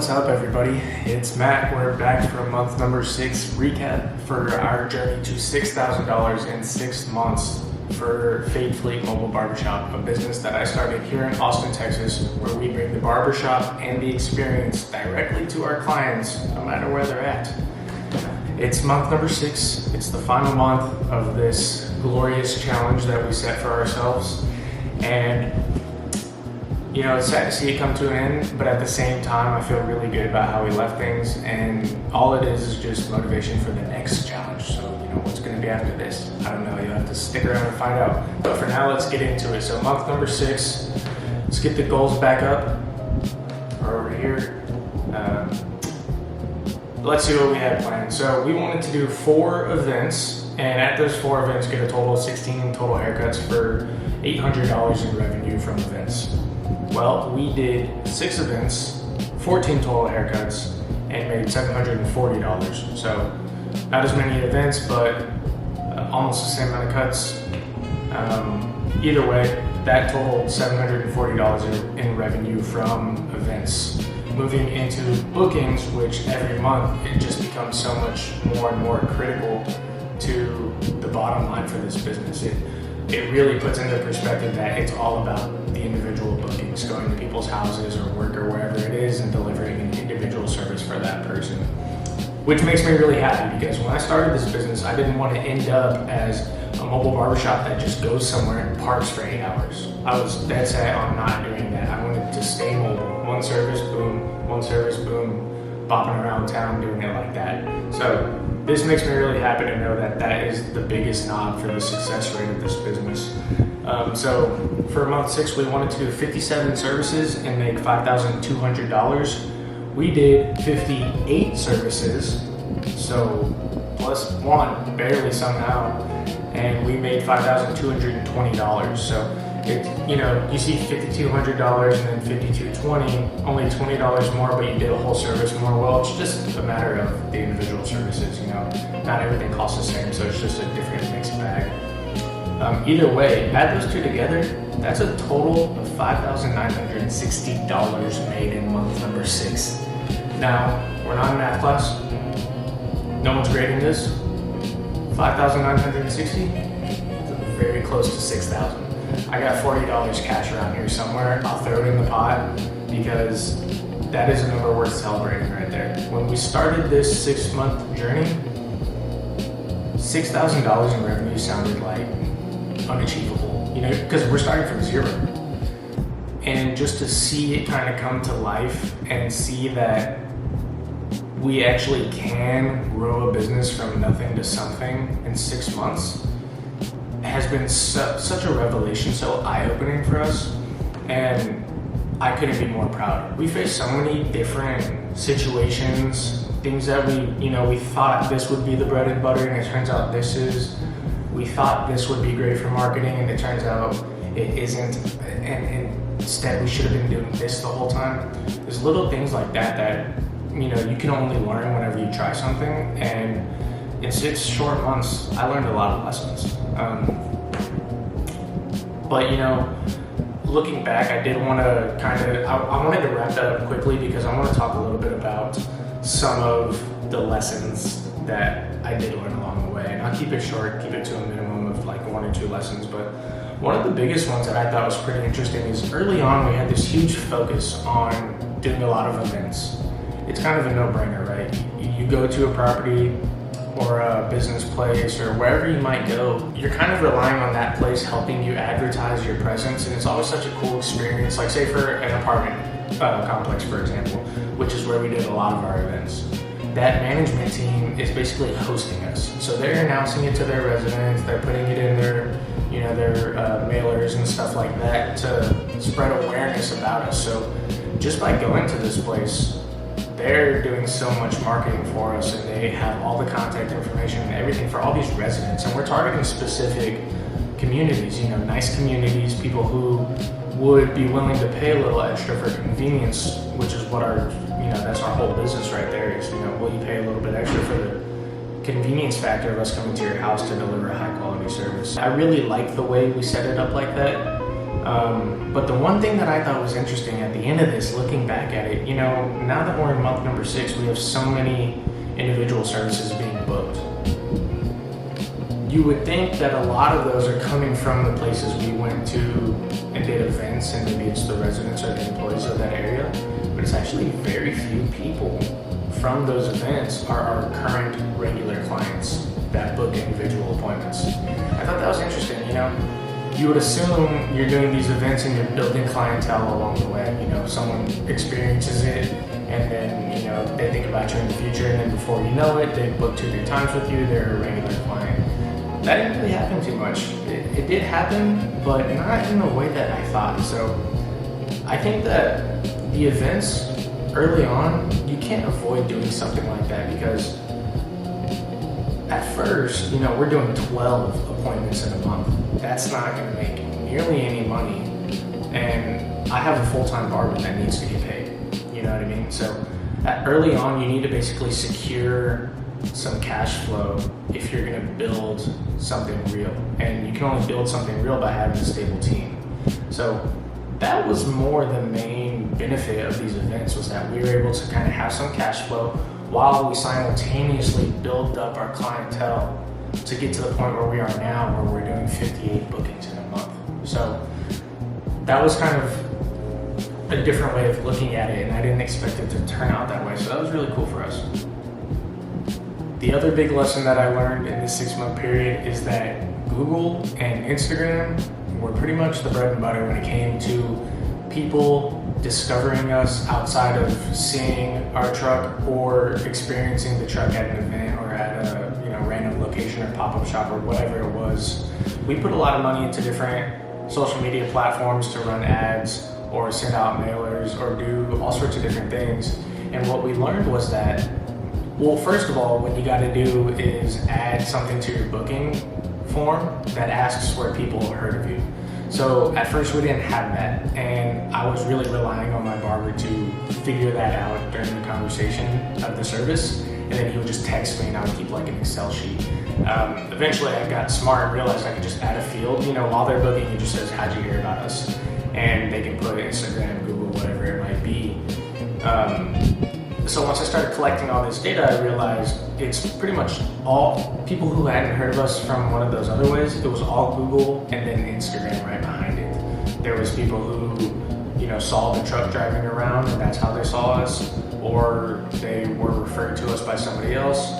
What's up, everybody? It's Matt. We're back for month number 6 recap for our journey to $6,000 in 6 months for Fade Fleet Mobile Barbershop, a business that I started here in Austin, Texas, where we bring the barbershop and the experience directly to our clients, no matter where they're at. It's month number 6. It's the final month of this glorious challenge that we set for ourselves. And you know, it's sad to see it come to an end, but at the same time, I feel really good about how we left things, and all it is just motivation for the next challenge. So, you know, what's going to be after this? I don't know. You'll have to stick around and find out. But for now, let's get into it. So, month number 6, let's get the goals back up, or over here. Let's see what we had planned. So, we wanted to do 4 events, and at those 4 events, get a total of 16 total haircuts for $800 in revenue from events. Well, we did 6 events, 14 total haircuts, and made $740. So, not as many events, but almost the same amount of cuts. Either way, that totaled $740 in revenue from events. Moving into bookings, which every month it just becomes so much more and more critical to the bottom line for this business. It really puts into perspective that it's all about the individual bookings, going to people's houses or work or wherever it is and delivering an individual service for that person. Which makes me really happy, because when I started this business, I didn't want to end up as a mobile barbershop that just goes somewhere and parks for 8 hours. I was dead set on not doing that. I wanted to stay mobile. One service, boom, bopping around town doing it like that. So this makes me really happy to know that that is the biggest knob for the success rate of this business. So for month 6, we wanted to do 57 services and make $5,200. We did 58 services, so plus 1, barely somehow, and we made $5,220. So it, you know, you see $5,200 and then $5,220, only $20 more, but you did a whole service more. Well, it's just a matter of the individual services, you know. Not everything costs the same, so it's just a different mixed bag. Either way, add those 2 together, that's a total of $5,960 made in month number 6. Now, we're not in math class. No one's grading this. 5,960, very close to 6,000. I got $40 cash around here somewhere. I'll throw it in the pot because that is a number worth celebrating right there. When we started this 6-month journey, $6,000 in revenue sounded like unachievable, you know, because we're starting from 0. And just to see it kind of come to life and see that we actually can grow a business from nothing to something in 6 months has been such a revelation, so eye-opening for us, and I couldn't be more proud. We faced so many different situations, things that we thought this would be the bread and butter, and it turns out this is. We thought this would be great for marketing, and it turns out it isn't, and instead we should have been doing this the whole time. There's little things like that you know, you can only learn whenever you try something, and in 6 short months, I learned a lot of lessons. But you know, looking back, I did want to I wanted to wrap that up quickly because I want to talk a little bit about some of the lessons that I did learn along the way. And I'll keep it short, keep it to a minimum of like 1 or 2 lessons. But one of the biggest ones that I thought was pretty interesting is early on, we had this huge focus on doing a lot of events. It's kind of a no-brainer, right? You go to a property or a business place or wherever you might go, you're kind of relying on that place helping you advertise your presence, and it's always such a cool experience. Like say for an apartment complex, for example, which is where we did a lot of our events. That management team is basically hosting us. So they're announcing it to their residents, they're putting it in their, you know, their mailers and stuff like that to spread awareness about us. So just by going to this place, they're doing so much marketing for us, and they have all the contact information and everything for all these residents. And we're targeting specific communities, you know, nice communities, people who would be willing to pay a little extra for convenience, which is what that's our whole business right there is, you know, will you pay a little bit extra for the convenience factor of us coming to your house to deliver a high quality service. I really like the way we set it up like that. But the one thing that I thought was interesting at the end of this, looking back at it, now that we're in month number 6, we have so many individual services being booked. You would think that a lot of those are coming from the places we went to and did events, and maybe it's the residents or the employees of that area, but it's actually very few people from those events are our current regular clients that book individual appointments. I thought that was interesting. You would assume you're doing these events and you're building clientele along the way. Someone experiences it, and then they think about you in the future, and then before you know it, they book 2-3 times with you. They're a regular client. That didn't really happen too much. It did happen, but not in the way that I thought. So I think that the events early on, you can't avoid doing something like that, because at first, we're doing 12 appointments in a month. That's not going to make nearly any money, and I have a full-time barber that needs to get paid. You know what I mean? So early on, you need to basically secure some cash flow if you're going to build something real, and you can only build something real by having a stable team. So that was more the main benefit of these events, was that we were able to kind of have some cash flow while we simultaneously build up our clientele to get to the point where we are now, where we're doing 58 bookings in a month. So that was kind of a different way of looking at it, and I didn't expect it to turn out that way. So that was really cool for us. The other big lesson that I learned in this 6-month period is that Google and Instagram were pretty much the bread and butter when it came to people discovering us outside of seeing our truck or experiencing the truck at an event or at a random location or pop-up shop or whatever it was. We put a lot of money into different social media platforms to run ads or send out mailers or do all sorts of different things. And what we learned was that, well, first of all, what you got to do is add something to your booking form that asks where people have heard of you. So at first we didn't have that, and I was really relying on my barber to figure that out during the conversation of the service, and then he would just text me and I would keep like an Excel sheet. Eventually I got smart and realized I could just add a field, while they're booking, it just says, how'd you hear about us? And they can put Instagram, Google, whatever it might be. So once I started collecting all this data, I realized it's pretty much all people who hadn't heard of us from one of those other ways. It was all Google and then Instagram right behind it. There was people who, saw the truck driving around and that's how they saw us, or they were referred to us by somebody else,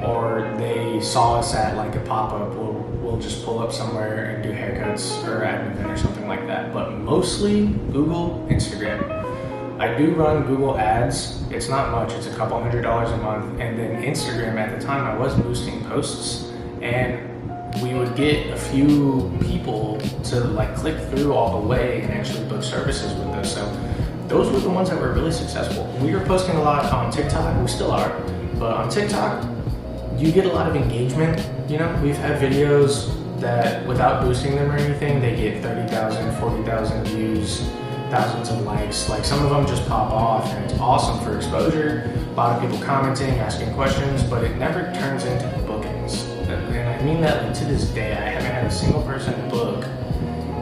or they saw us at like a pop-up. We'll just pull up somewhere and do haircuts or at an event or something like that. But mostly Google, Instagram. I do run Google ads. It's not much, it's a couple $100 a month. And then Instagram, at the time I was boosting posts, and we would get a few people to like click through all the way and actually book services with us. So those were the ones that were really successful. We were posting a lot on TikTok, we still are, but on TikTok, you get a lot of engagement. We've had videos that without boosting them or anything, they get 30,000, 40,000 views, thousands of likes. Like some of them just pop off, and it's awesome for exposure. A lot of people commenting, asking questions, but it never turns into bookings. And I mean that like to this day, I haven't had a single person book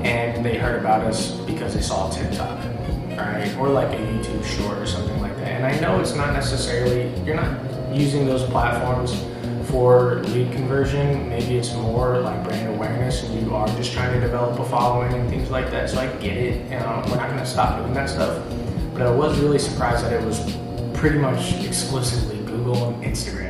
and they heard about us because they saw TikTok, right? Or like a YouTube short or something like that. And I know it's not necessarily, you're not using those platforms for lead conversion. Maybe it's more like brand awareness and you are just trying to develop a following and things like that. So I get it, we're not gonna stop doing that stuff. But I was really surprised that it was pretty much exclusively Google and Instagram.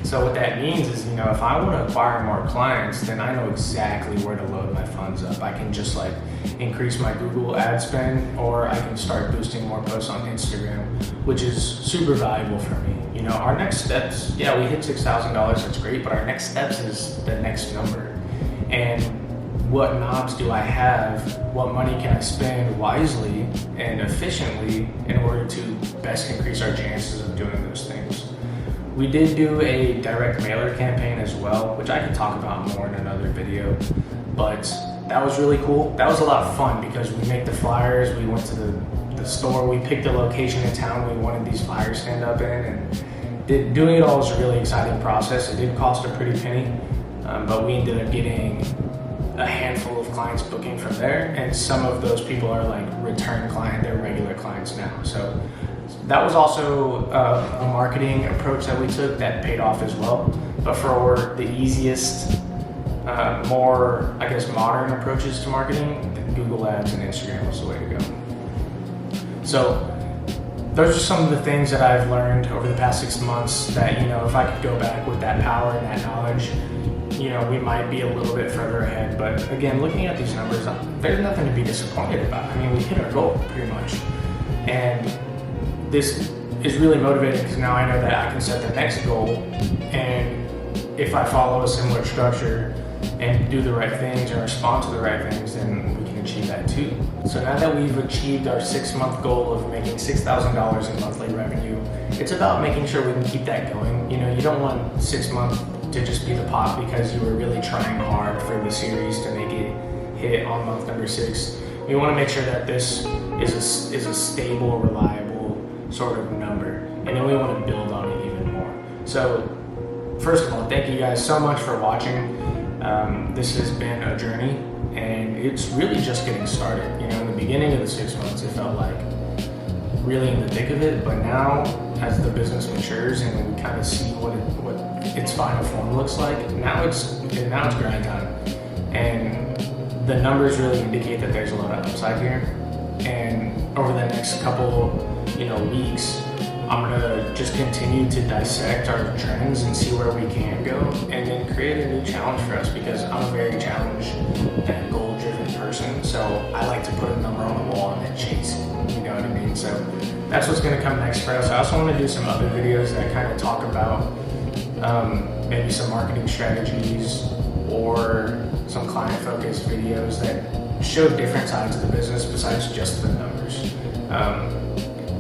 So what that means is, if I want to acquire more clients, then I know exactly where to load my funds up. I can just like increase my Google ad spend, or I can start boosting more posts on Instagram, which is super valuable for me. Our next steps, we hit $6,000, that's great, but our next steps is the next number. And what knobs do I have? What money can I spend wisely and efficiently in order to best increase our chances of doing those things? We did do a direct mailer campaign as well, which I can talk about more in another video, but that was really cool. That was a lot of fun because we make the flyers, we went to the store, we picked a location in town we wanted these flyers stand up in, and doing it all was a really exciting process. It did cost a pretty penny, but we ended up getting a handful of clients booking from there, and some of those people are like return client, they're regular clients now. So that was also a marketing approach that we took that paid off as well. But for the easiest, more, I guess, modern approaches to marketing, Google Ads and Instagram was the way to go. So those are some of the things that I've learned over the past 6 months that, you know, if I could go back with that power and that knowledge, you know, we might be a little bit further ahead. But again, looking at these numbers, there's nothing to be disappointed about. I mean, we hit our goal pretty much. And this is really motivating because now I know that I can set the next goal, and if I follow a similar structure and do the right things and respond to the right things, then we can achieve that too. So now that we've achieved our 6-month goal of making $6,000 in monthly revenue, it's about making sure we can keep that going. You know, you don't want 6 months to just be the pop because you were really trying hard for the series to make it hit on month number 6. We want to make sure that this is a stable, reliable sort of number, and then we want to build on it even more. So first of all, thank you guys so much for watching. This has been a journey, and it's really just getting started. You know, in the beginning of the 6 months, it felt like really in the thick of it, but now as the business matures and we kind of see what its final form looks like, now it's grind time, and the numbers really indicate that there's a lot of upside here. And over the next couple, you know, weeks, I'm gonna just continue to dissect our trends and see where we can go, and then create a new challenge for us, because I'm a very challenge and goal-driven person. So I like to put a number on the wall and then chase it, you know what I mean? So that's what's gonna come next for us. I also want to do some other videos that kind of talk about maybe some marketing strategies or some client-focused videos that show different sides of the business besides just the numbers.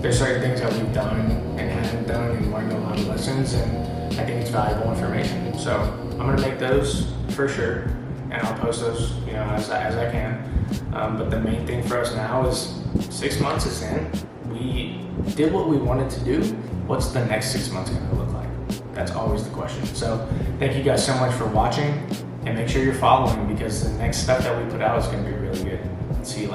There's certain things that we've done and haven't done and learned a lot of lessons, and I think it's valuable information. So I'm gonna make those for sure, and I'll post those, you know, as I can. But the main thing for us now is 6 months is in. We did what we wanted to do. What's the next 6 months gonna look like? That's always the question. So thank you guys so much for watching, and make sure you're following, because the next stuff that we put out is gonna be really good. See you later.